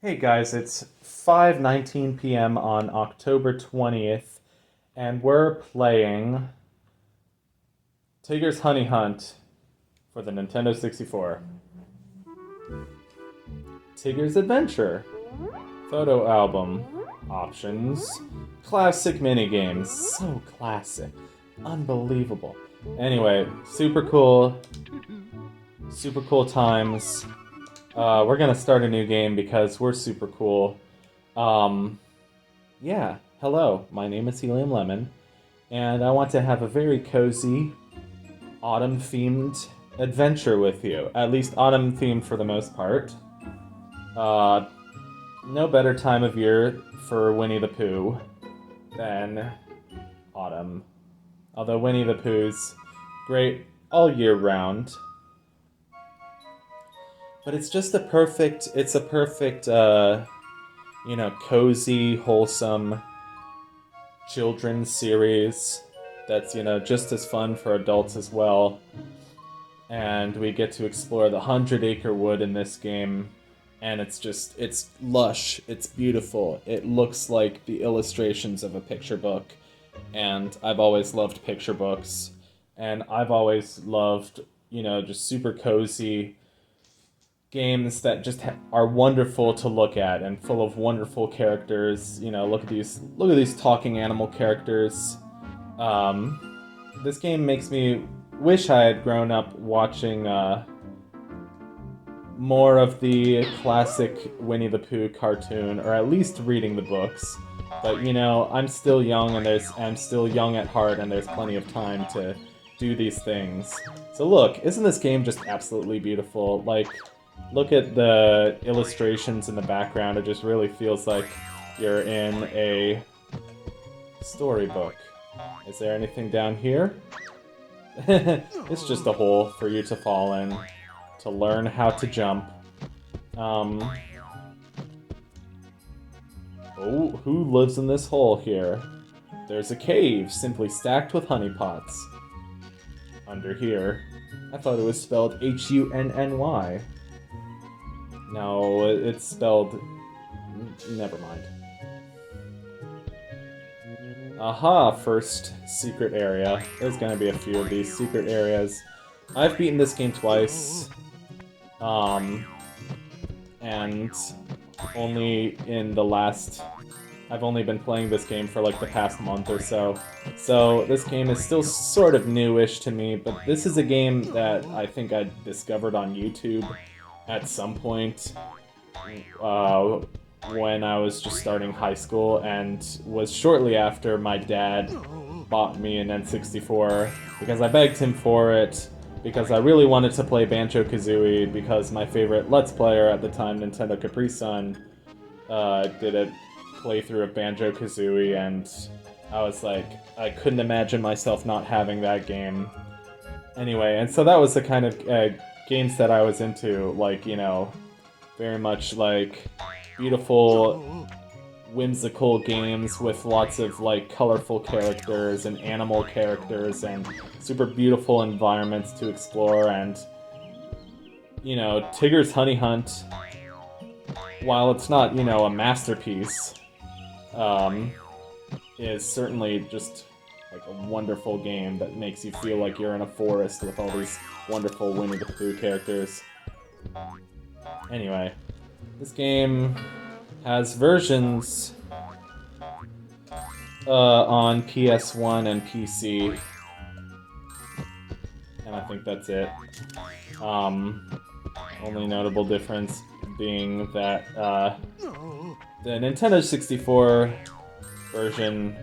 Hey guys, it's 5:19 p.m. on October 20th, and we're playing Tigger's Honey Hunt for the Nintendo 64. Tigger's Adventure, photo album, options, classic minigames, so classic, unbelievable. Anyway, super cool times. We're gonna start a new game because we're super cool. Um, yeah, hello, my name is Helium Lemon, and I want to have a very cozy, autumn themed adventure with you. At least autumn themed for the most part. Uh, no better time of year for Winnie the Pooh than autumn. Although Winnie the Pooh's great all year round. But it's just it's a perfect, cozy, wholesome children's series that's, just as fun for adults as well. And we get to explore the 100-acre wood in this game, and it's lush, it's beautiful, it looks like the illustrations of a picture book, and I've always loved picture books, and I've always loved, just super cozy games that just are wonderful to look at and full of wonderful characters. Look at these talking animal characters. This game makes me wish I had grown up watching more of the classic Winnie the Pooh cartoon, or at least reading the books. But I'm still young, and I'm still young at heart, and there's plenty of time to do these things. So look, isn't this game just absolutely beautiful? Like, look at the illustrations in the background. It just really feels like you're in a storybook. Is there anything down here? It's just a hole for you to fall in, to learn how to jump. Oh, who lives in this hole here? There's a cave simply stacked with honey pots. Under here. I thought it was spelled Hunny. No, it's spelled... Never mind. Aha, first secret area. There's gonna be a few of these secret areas. I've beaten this game twice. And only in the last... I've only been playing this game for like the past month or so. So this game is still sort of newish to me, but this is a game that I think I discovered on YouTube at some point when I was just starting high school, and was shortly after my dad bought me an N64 because I begged him for it, because I really wanted to play Banjo-Kazooie, because my favorite Let's Player at the time, Nintendo Capri Sun, did a playthrough of Banjo-Kazooie, and I was like, I couldn't imagine myself not having that game. Anyway, and so that was the kind of games that I was into, like, very much like beautiful, whimsical games with lots of like colorful characters and animal characters and super beautiful environments to explore. And Tigger's Honey Hunt, while it's not a masterpiece, is certainly just like a wonderful game that makes you feel like you're in a forest with all these wonderful Winnie the Pooh characters. Anyway, this game has versions on PS1 and PC, and I think that's it. Only notable difference being that the Nintendo 64 version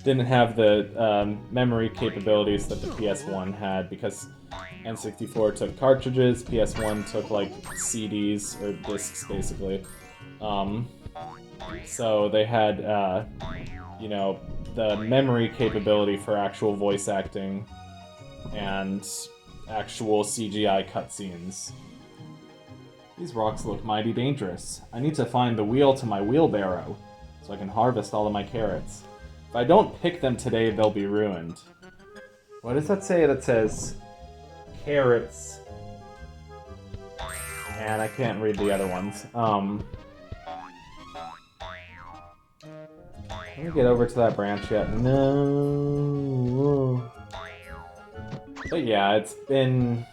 didn't have the memory capabilities that the PS1 had, because N64 took cartridges, PS1 took like CDs or discs basically. So they had the memory capability for actual voice acting and actual CGI cutscenes. These rocks look mighty dangerous. I need to find the wheel to my wheelbarrow so I can harvest all of my carrots. If I don't pick them today, they'll be ruined. What does that say that says carrots And I can't read the other ones. Can we get over to that branch yet? No. But yeah, it's been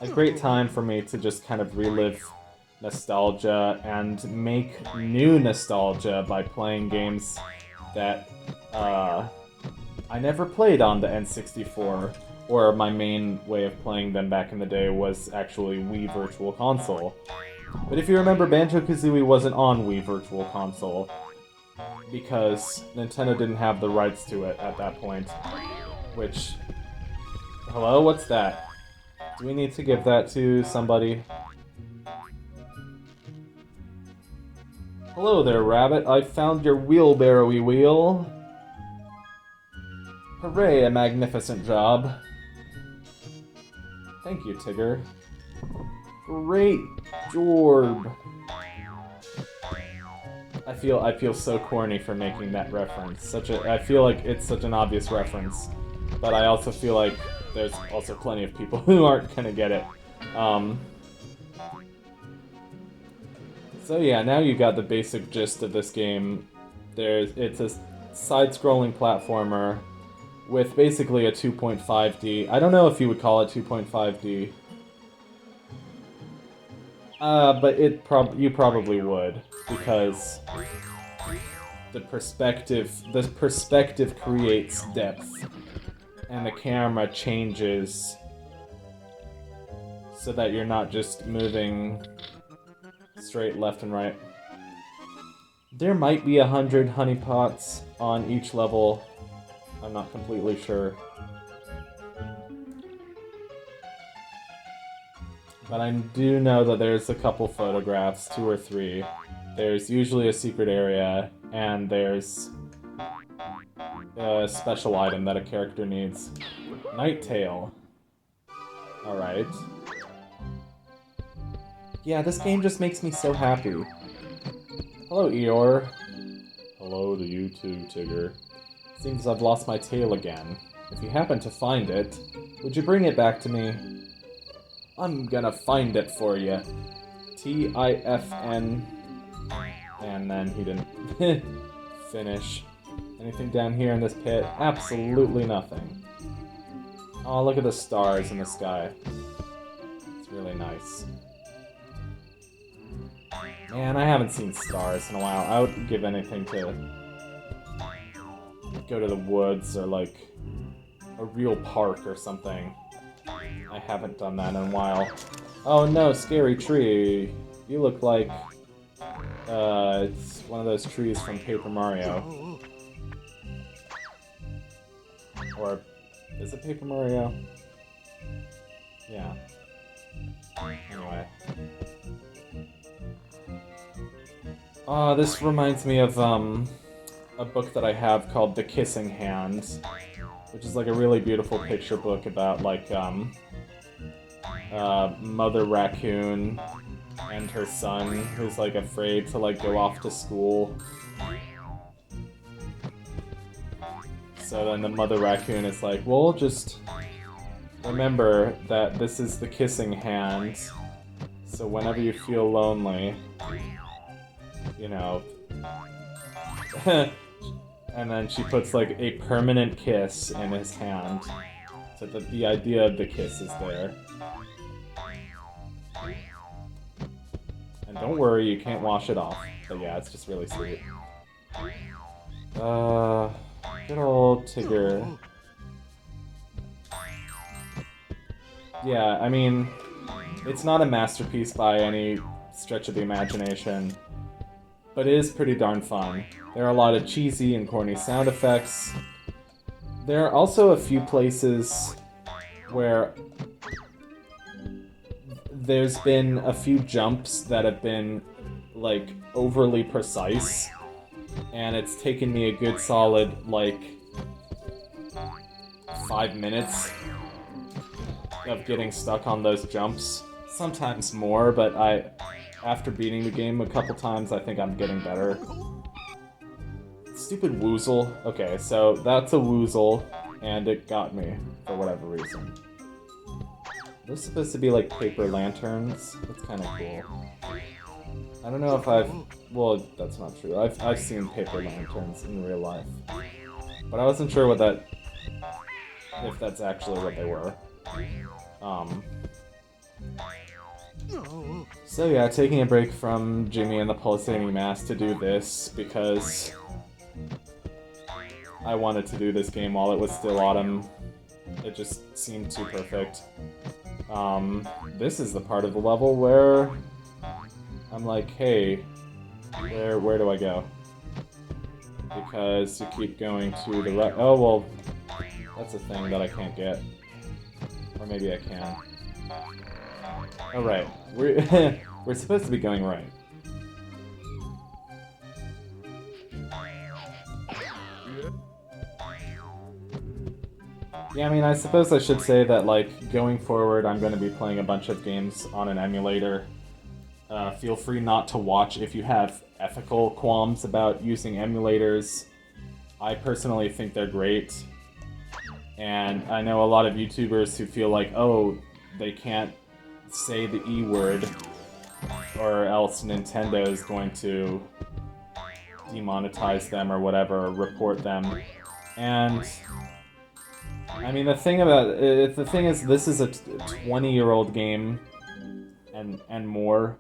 a great time for me to just kind of relive nostalgia and make new nostalgia by playing games that I never played on the N64, or my main way of playing them back in the day was actually Wii Virtual Console. But if you remember, Banjo-Kazooie wasn't on Wii Virtual Console because Nintendo didn't have the rights to it at that point, which... Hello? What's that? Do we need to give that to somebody? Hello there, Rabbit. I found your wheelbarrowy wheel. Hooray, a magnificent job. Thank you, Tigger. Great Jorb. I feel so corny for making that reference. I feel like it's such an obvious reference, but I also feel like there's also plenty of people who aren't gonna get it. So yeah, now you got the basic gist of this game. It's a side-scrolling platformer with basically a 2.5D. I don't know if you would call it 2.5D. But you probably would, because the perspective creates depth, and the camera changes so that you're not just moving straight left and right. There might be 100 honeypots on each level. I'm not completely sure. But I do know that there's a couple photographs, 2 or 3. There's usually a secret area, and there's a special item that a character needs. Nighttail. Alright. Yeah, this game just makes me so happy. Hello, Eeyore. Hello to you too, Tigger. Seems I've lost my tail again. If you happen to find it, would you bring it back to me? I'm gonna find it for you. T-I-F-N. And then he didn't finish. Anything down here in this pit? Absolutely nothing. Oh, look at the stars in the sky. It's really nice. Man, I haven't seen stars in a while. I would give anything to go to the woods or, like, a real park or something. I haven't done that in a while. Oh no, scary tree. You look like... it's one of those trees from Paper Mario. Or... is it Paper Mario? Yeah. Anyway. This reminds me of, a book that I have called The Kissing Hand, which is like a really beautiful picture book about, like, Mother Raccoon and her son, who's, like, afraid to, like, go off to school. So then the Mother Raccoon is like, well, just remember that this is the kissing hand, so whenever you feel lonely, you know... And then she puts, like, a permanent kiss in his hand, so that the idea of the kiss is there. And don't worry, you can't wash it off. But yeah, it's just really sweet. Good old Tigger. Yeah, I mean, it's not a masterpiece by any stretch of the imagination, but it is pretty darn fun. There are a lot of cheesy and corny sound effects. There are also a few places where there's been a few jumps that have been, like, overly precise, and it's taken me a good solid, like, 5 minutes of getting stuck on those jumps. Sometimes more, but after beating the game a couple times, I think I'm getting better. Stupid woozle. Okay, so that's a woozle, and it got me, for whatever reason. They're supposed to be like paper lanterns. That's kind of cool. I don't know if I've... Well, that's not true. I've seen paper lanterns in real life. But I wasn't sure what that... if that's actually what they were. So yeah, taking a break from Jimmy and the Pulsating Mass to do this, because I wanted to do this game while it was still autumn. It just seemed too perfect. This is the part of the level where I'm like, hey, where do I go? Because you keep going to the right. Oh, well, that's a thing that I can't get. Or maybe I can. Oh, right. We're supposed to be going right. Yeah, I mean, I suppose I should say that, like, going forward, I'm going to be playing a bunch of games on an emulator. Feel free not to watch if you have ethical qualms about using emulators. I personally think they're great. And I know a lot of YouTubers who feel like, oh, they can't say the E word, or else Nintendo is going to demonetize them or whatever, or report them. And I mean, the thing is, this is a 20-year-old game, and more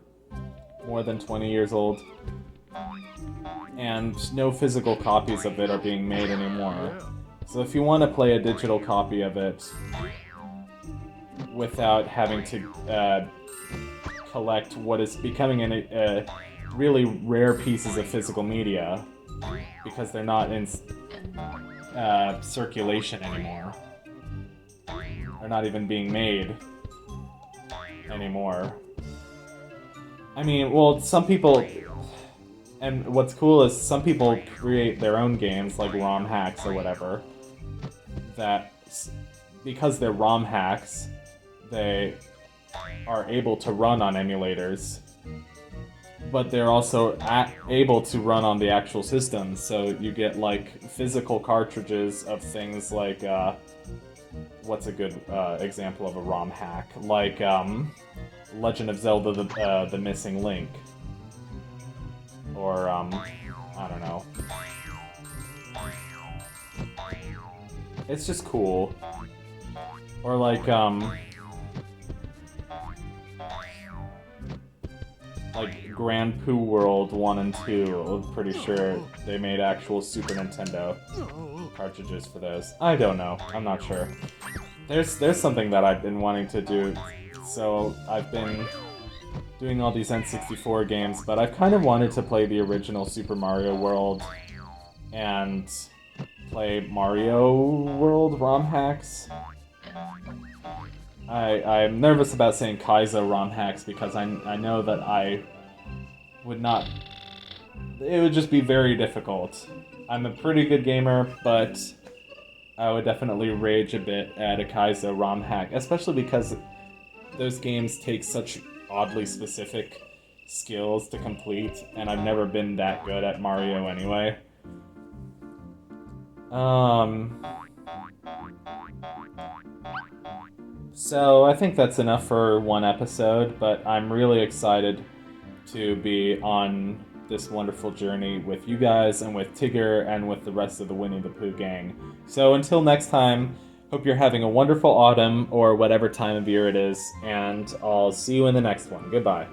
than 20 years old, and no physical copies of it are being made anymore. So if you want to play a digital copy of it without having to collect what is becoming a really rare pieces of physical media, because they're not in circulation anymore. They're not even being made anymore. I mean, well, some people... And what's cool is some people create their own games, like ROM hacks or whatever, that, because they're ROM hacks, they are able to run on emulators, but they're also able to run on the actual system, so you get, like, physical cartridges of things like, what's a good example of a ROM hack? Like, Legend of Zelda the Missing Link. Or, I don't know. It's just cool. Or like Grand Pooh World 1 and 2. I'm pretty sure they made actual Super Nintendo cartridges for those. I don't know. I'm not sure. There's something that I've been wanting to do. So I've been doing all these N64 games, but I've kind of wanted to play the original Super Mario World and play Mario World ROM hacks. I'm nervous about saying Kaizo ROM hacks because I know that I would not... It would just be very difficult. I'm a pretty good gamer, but I would definitely rage a bit at a Kaizo ROM hack, especially because those games take such oddly specific skills to complete, and I've never been that good at Mario anyway. So I think that's enough for one episode, but I'm really excited to be on this wonderful journey with you guys and with Tigger and with the rest of the Winnie the Pooh gang. So until next time, hope you're having a wonderful autumn or whatever time of year it is, and I'll see you in the next one. Goodbye.